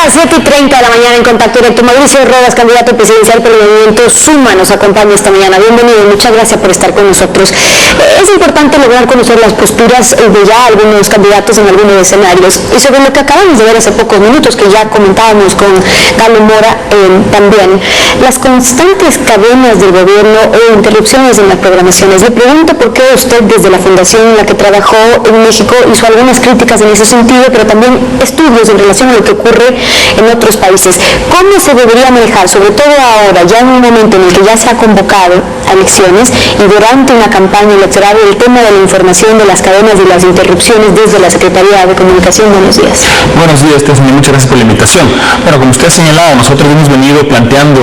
las 7:30 de la mañana en Contacto Directo. Mauricio Rodas, candidato presidencial por el movimiento Suma, nos acompaña esta mañana. Bienvenido, muchas gracias por estar con nosotros. Es importante lograr conocer las posturas de ya algunos candidatos en algunos escenarios. Y sobre lo que acabamos de ver hace pocos minutos, que ya comentábamos con Galo Mora también, las constantes cadenas del gobierno o interrupciones en las programaciones. Le pregunto por qué usted, desde la fundación en la que trabajó en México, hizo algunas críticas en ese sentido, pero también estudios en relación a lo que ocurre en otros países. ¿Cómo se debería manejar, sobre todo ahora, ya en un momento en el que ya se ha convocado a elecciones y durante una campaña electoral, el tema de la información de las cadenas y las interrupciones desde la Secretaría de Comunicación? Buenos días. Buenos días, Stephanie, muchas gracias por la invitación. Bueno, como usted ha señalado, nosotros hemos venido planteando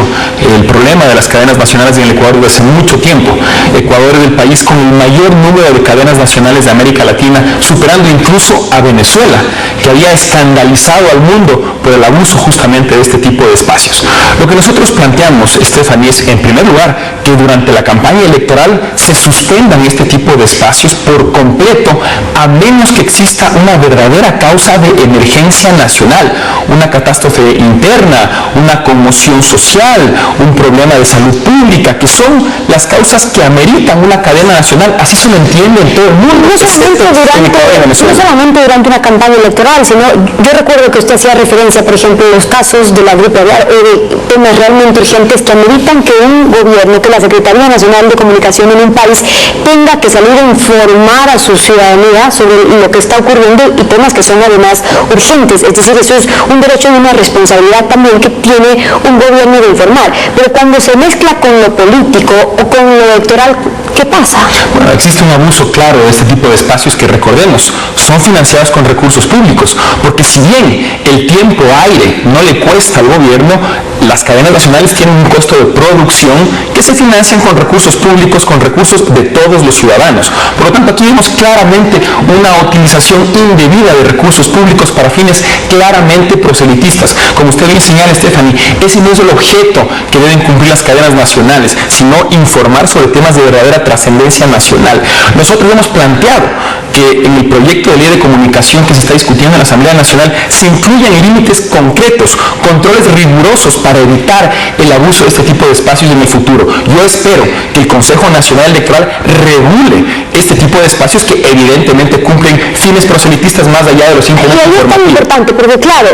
el problema de las cadenas nacionales en el Ecuador desde hace mucho tiempo. Ecuador es el país con el mayor número de cadenas nacionales de América Latina, superando incluso a Venezuela, que había escandalizado al mundo por el abuso justamente de este tipo de espacios. Lo que nosotros planteamos, Stephanie, es, en primer lugar, que durante la campaña electoral se suspendan este tipo de espacios por completo, a menos que exista una verdadera causa de emergencia nacional, una catástrofe interna, una conmoción social, un problema de salud pública, que son las causas que ameritan una cadena nacional. Así se lo entiende en todo el mundo. No solamente durante una campaña electoral, sino yo recuerdo que usted hacía referencia, por ejemplo, a los casos de la gripe aviar o de temas realmente urgentes que ameritan que un gobierno, que la Secretaría Nacional de Comunicación en un país tenga que salir a informar a su ciudadanía sobre lo que está ocurriendo y temas que son además urgentes. Es decir, eso es un derecho y una responsabilidad también que tiene un gobierno de informar. Pero cuando se mezcla con lo político o con lo electoral, ¿qué pasa? Bueno, existe un abuso claro de este tipo de espacios que, recordemos, son financiados con recursos públicos, porque si bien el tiempo aire no le cuesta al gobierno, las cadenas nacionales tienen un costo de producción que se financian con recursos públicos, con recursos de todos los ciudadanos. Por lo tanto, aquí vemos claramente una utilización indebida de recursos públicos para fines claramente proselitistas. Como usted bien señala, Stephanie, ese no es el objeto que deben cumplir las cadenas nacionales, sino informar sobre temas de verdadera trascendencia nacional. Nosotros hemos planteado que en el proyecto de ley de comunicación que se está discutiendo en la Asamblea Nacional se incluyan límites concretos, controles rigurosos para evitar el abuso de este tipo de espacios en el futuro. Yo espero que el Consejo Nacional Electoral regule este tipo de espacios que evidentemente cumplen fines proselitistas más allá de los intereses informativos. Y ahí es tan importante, porque claro,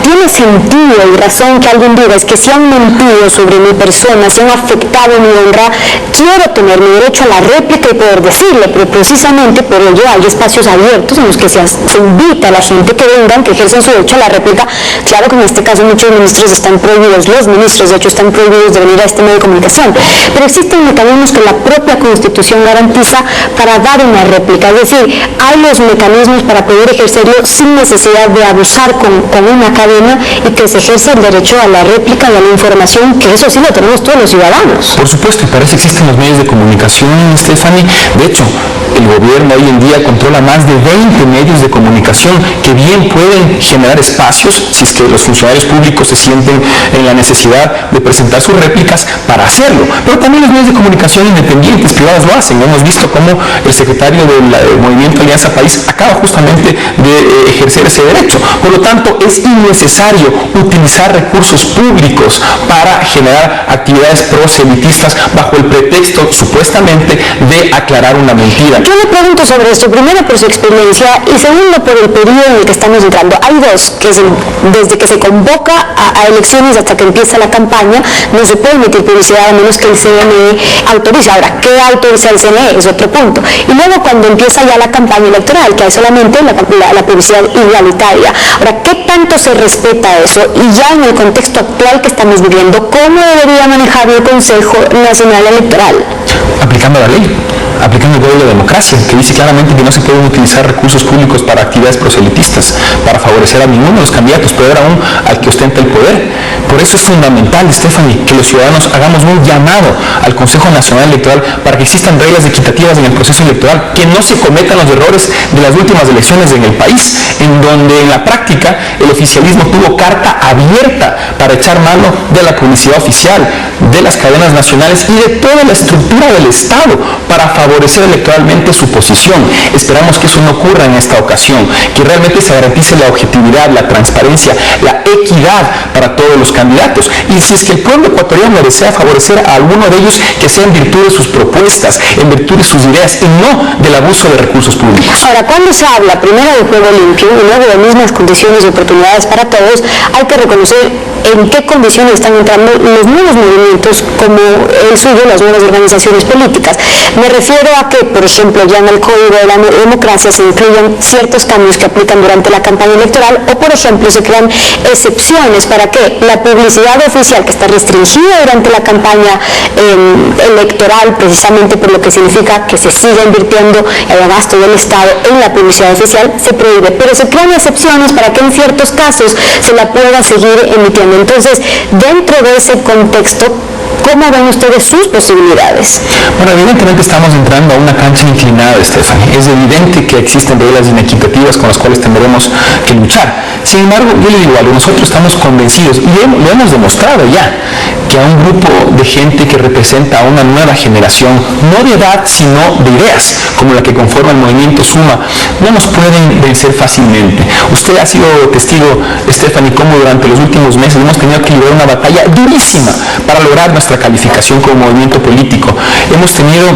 tiene sentido y razón que alguien diga, es que si han mentido sobre mi persona, si han afectado mi honra, quiero tener mi derecho a la réplica y poder decirle, pero precisamente por ello hay espacios abiertos en los que se invita a la gente que vengan, que ejerzan su derecho a la réplica. Claro que en este caso muchos ministros están prohibidos, los ministros de hecho están prohibidos de venir a este medio de comunicación, pero existen mecanismos que la propia Constitución garantiza para dar una réplica, es decir, hay los mecanismos para poder ejercerlo sin necesidad de abusar con una cadena y que se ejerza el derecho a la réplica y a la información, que eso sí lo tenemos todos los ciudadanos. Por supuesto, y para eso existen los medios de comunicación, Stephanie. De hecho, el gobierno hoy en día controla más de 20 medios de comunicación que bien pueden generar espacios si es que los funcionarios públicos se sienten en la necesidad de presentar sus réplicas para hacerlo. Pero también los medios de comunicación independientes, privados, lo hacen. Hemos visto cómo el secretario del Movimiento Alianza País acaba justamente de ejercer ese derecho. Por lo tanto, es innecesario utilizar recursos públicos para generar actividades proselitistas bajo el pretexto, supuestamente, de aclarar una mentira. Yo le pregunto sobre esto, primero por su experiencia y segundo por el periodo en el que estamos entrando. Hay dos, que es desde que se convoca a elecciones hasta que empieza la campaña, no se puede emitir publicidad a menos que el CNE autorice. Ahora, ¿qué autoriza el CNE? Es otro punto. Y luego cuando empieza ya la campaña electoral, que hay solamente la publicidad igualitaria. Ahora, ¿qué tanto se respeta eso? Y ya en el contexto actual que estamos viviendo, ¿cómo debería manejar el Consejo Nacional Electoral? Aplicando la ley, aplicando el código de democracia, que dice claramente que no se pueden utilizar recursos públicos para actividades proselitistas, para favorecer a ninguno de los candidatos, peor aún al que ostenta el poder. Por eso es fundamental, Stephanie, que los ciudadanos hagamos un llamado al Consejo Nacional Electoral para que existan reglas equitativas en el proceso electoral, que no se cometan los errores de las últimas elecciones en el país, en donde en la práctica el oficialismo tuvo carta abierta para echar mano de la publicidad oficial, de las cadenas nacionales y de toda la estructura del Estado para favorecer electoralmente su posición. Esperamos que eso no ocurra en esta ocasión, que realmente se garantice la objetividad, la transparencia, la equidad para todos los candidatos. Y si es que el pueblo ecuatoriano desea favorecer a alguno de ellos, que sea en virtud de sus propuestas, en virtud de sus ideas y no del abuso de recursos públicos. Ahora, cuando se habla primero de juego limpio y luego de mismas condiciones y oportunidades para todos, hay que reconocer en qué condiciones están entrando los nuevos movimientos como el suyo, las nuevas organizaciones políticas. Me refiero a que, por ejemplo, ya en el Código de la Democracia se incluyen ciertos cambios que aplican durante la campaña electoral o, por ejemplo, se crean excepciones para que la publicidad oficial que está restringida durante la campaña electoral, precisamente por lo que significa que se siga invirtiendo el gasto del Estado en la publicidad oficial, se prohíbe, pero se crean excepciones para que en ciertos casos se la pueda seguir emitiendo. Entonces, dentro de ese contexto, ¿cómo ven ustedes sus posibilidades? Bueno, evidentemente estamos entrando a una cancha inclinada, Stephanie. Es evidente que existen reglas inequitativas con las cuales tendremos que luchar. Sin embargo, yo le digo algo, nosotros estamos convencidos, y lo hemos demostrado ya, que a un grupo de gente que representa a una nueva generación, no de edad, sino de ideas, como la que conforma el movimiento Suma, no nos pueden vencer fácilmente. Usted ha sido testigo, Stephanie, cómo durante los últimos meses hemos tenido que librar una batalla durísima para lograr nuestra calificación como movimiento político. Hemos tenido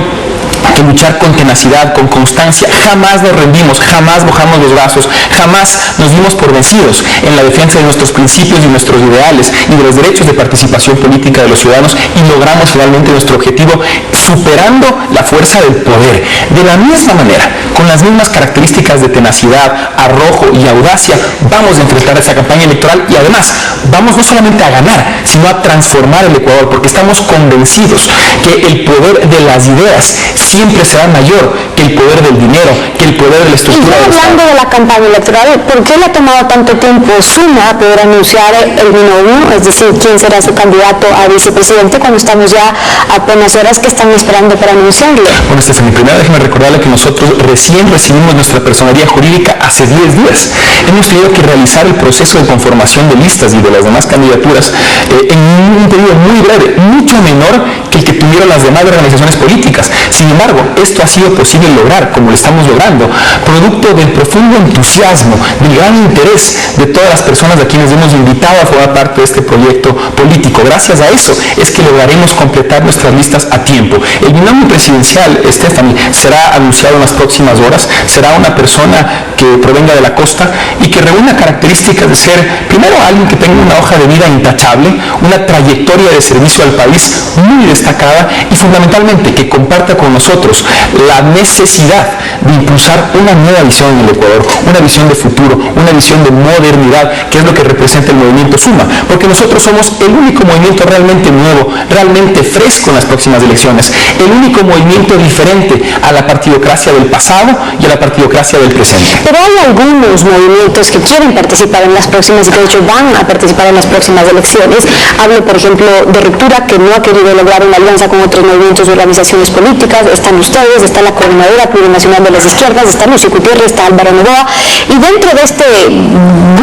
que luchar con tenacidad, con constancia. Jamás nos rendimos, jamás bajamos los brazos, jamás nos dimos por vencidos en la defensa de nuestros principios y nuestros ideales y de los derechos de participación política de los ciudadanos, y logramos finalmente nuestro objetivo superando la fuerza del poder. De la misma manera, con las mismas características de tenacidad, arrojo y audacia, vamos a enfrentar esta campaña electoral y además vamos no solamente a ganar, sino a transformar el Ecuador, porque estamos convencidos que el poder de las ideas siempre será mayor que el poder del dinero, que el poder de la estructura del Estado. Hablando de la campaña electoral, ¿por qué le ha tomado tanto tiempo Suma a poder anunciar el binomio, es decir, quién será su candidato a vicepresidente, cuando estamos ya apenas horas que están esperando para anunciarlo? Bueno, Stephanie, primero déjeme recordarle que nosotros recién recibimos nuestra personería jurídica hace 10 días. Hemos tenido que realizar el proceso de conformación de listas y de las demás candidaturas en un periodo muy breve, mucho menor que el que tuvieron las demás organizaciones políticas. Sin embargo, esto ha sido posible lograr, como lo estamos logrando, producto del profundo entusiasmo, del gran interés de todas las personas a quienes hemos invitado a formar parte de este proyecto político. Gracias a eso es que lograremos completar nuestras listas a tiempo. El binomio presidencial, Stephanie, será anunciado en las próximas horas. Será una persona que provenga de la costa y que reúna características de ser, primero, alguien que tenga una hoja de vida intachable, una trayectoria de servicio al país muy destacada y fundamentalmente que comparta con nosotros la necesidad de impulsar una nueva visión en el Ecuador, una visión de futuro, una visión de modernidad, que es lo que representa el movimiento Suma, porque nosotros somos el único movimiento realmente nuevo, realmente fresco en las próximas elecciones, el único movimiento diferente a la partidocracia del pasado y a la partidocracia del presente. Pero hay algunos movimientos que quieren participar en las próximas y que de hecho van a participar en las próximas elecciones. Hablo, por ejemplo, de Ruptura, que no ha querido lograr una alianza con otros movimientos y organizaciones políticas. Están ustedes, está la Coordinadora Plurinacional de las Izquierdas, está Lucio Gutiérrez, está Álvaro Novoa, y dentro de este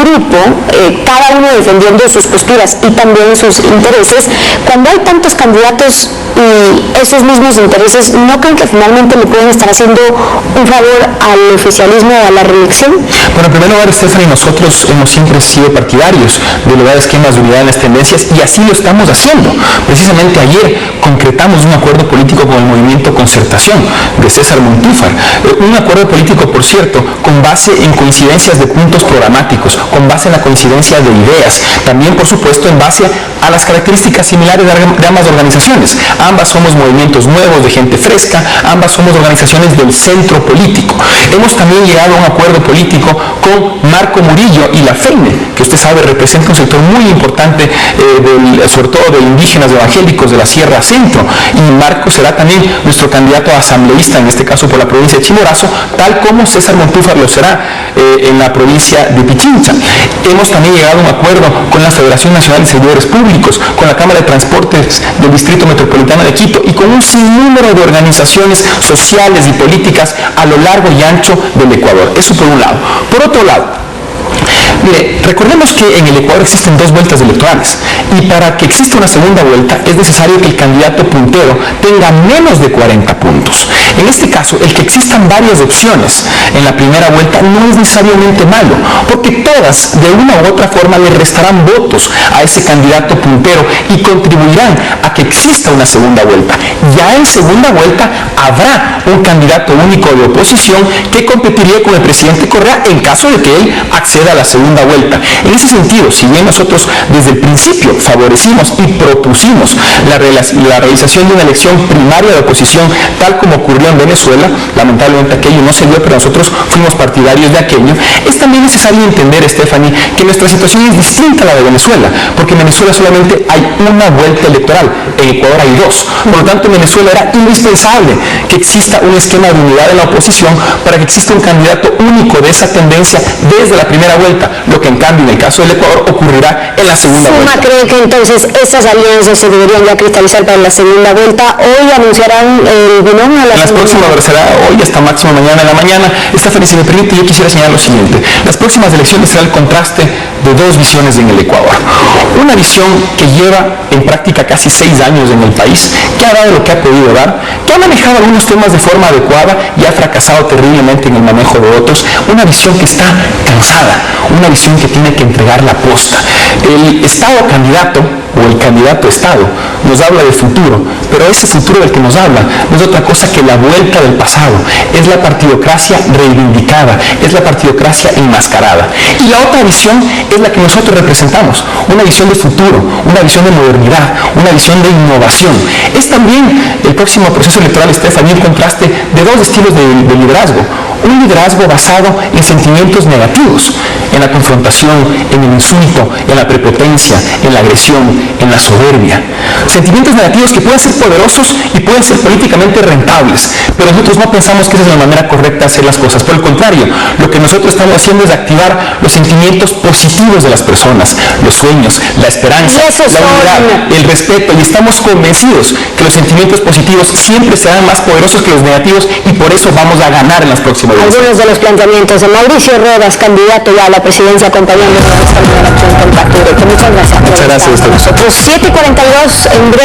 grupo, cada uno defendiendo sus posturas y también sus intereses. Cuando hay tantos candidatos y esos mismos intereses, ¿no creen que finalmente le pueden estar haciendo un favor al oficialismo o a la reelección? Bueno, en primer lugar, Stephanie, nosotros hemos siempre sido partidarios de lograr esquemas de unidad en las tendencias y así lo estamos haciendo. Precisamente ayer concretamos un acuerdo político con el movimiento Concertación de César Montúfar, un acuerdo político, por cierto, con base en coincidencias de puntos programáticos, con base en la coincidencia de ideas, también por supuesto en base a las características similares de ambas organizaciones. Ambas somos movimientos nuevos, de gente fresca, ambas somos organizaciones del centro político. Hemos también llegado a un acuerdo político con Marco Murillo y la FEINE, que usted sabe representa un sector muy importante, sobre todo de indígenas evangélicos de la Sierra Centro, y Marco será también nuestro candidato a asambleísta, en este caso por la provincia de Chimborazo, tal como César Montúfar lo será en la provincia de Pichincha. Hemos también llegado a un acuerdo con la Federación Nacional de Servidores Públicos, con la Cámara de Transportes del Distrito Metropolitano de Quito y con un sinnúmero de organizaciones sociales y políticas a lo largo y ancho del Ecuador. Eso por un lado. Por otro lado, Mire, recordemos que en el Ecuador existen 2 vueltas electorales y para que exista una segunda vuelta es necesario que el candidato puntero tenga menos de 40 puntos. En este caso, el que existan varias opciones en la primera vuelta no es necesariamente malo, porque todas de una u otra forma le restarán votos a ese candidato puntero y contribuirán a que exista una segunda vuelta. Ya en segunda vuelta habrá un candidato único de oposición que competiría con el presidente Correa en caso de que él acceda a la segunda vuelta. En ese sentido, si bien nosotros desde el principio favorecimos y propusimos la realización de una elección primaria de oposición tal como ocurrió en Venezuela, lamentablemente aquello no se dio, pero nosotros fuimos partidarios de aquello, es también necesario entender, Stephanie, que nuestra situación es distinta a la de Venezuela, porque en Venezuela solamente hay una vuelta electoral, en Ecuador hay 2. Por lo tanto, en Venezuela era indispensable que exista un esquema de unidad en la oposición para que exista un candidato único de esa tendencia desde la primera vuelta, lo que en cambio en el caso del Ecuador ocurrirá en la segunda vuelta. ¿Suma cree que entonces estas alianzas se deberían ya cristalizar para la segunda vuelta? Hoy anunciarán el binomio a la Las próximas será hoy hasta máximo mañana en la mañana. Stephanie, si me permite, yo quisiera señalar lo siguiente. Las próximas elecciones será el contraste de 2 visiones en el Ecuador. Una visión que lleva en práctica casi 6 años en el país, que ha dado lo que ha podido dar, que ha manejado algunos temas de forma adecuada y ha fracasado terriblemente en el manejo de otros. Una visión que está cansada, una visión que tiene que entregar la posta. El Estado candidato o el candidato Estado nos habla de futuro, pero ese futuro del que nos habla no es otra cosa que la vuelta del pasado, es la partidocracia reivindicada, es la partidocracia enmascarada. Y la otra visión es la que nosotros representamos, una visión de futuro, una visión de modernidad, una visión de innovación. Es también el próximo proceso electoral, Stephanie, un contraste de 2 estilos de liderazgo. Un liderazgo basado en sentimientos negativos, en la confrontación, en el insulto, en la prepotencia, en la agresión, en la soberbia. Sentimientos negativos que pueden ser poderosos y pueden ser políticamente rentables, pero nosotros no pensamos que esa es la manera correcta de hacer las cosas. Por el contrario, lo que nosotros estamos haciendo es activar los sentimientos positivos de las personas, los sueños, la esperanza, la unidad, el respeto, y estamos convencidos que los sentimientos positivos siempre serán más poderosos que los negativos y por eso vamos a ganar en las próximas. Algunos de los planteamientos de Mauricio Rodas, candidato ya a la presidencia, acompañando a esta nueva acción Contacto Directo. Muchas gracias. Muchas gracias a nosotros. 7:42 en breve.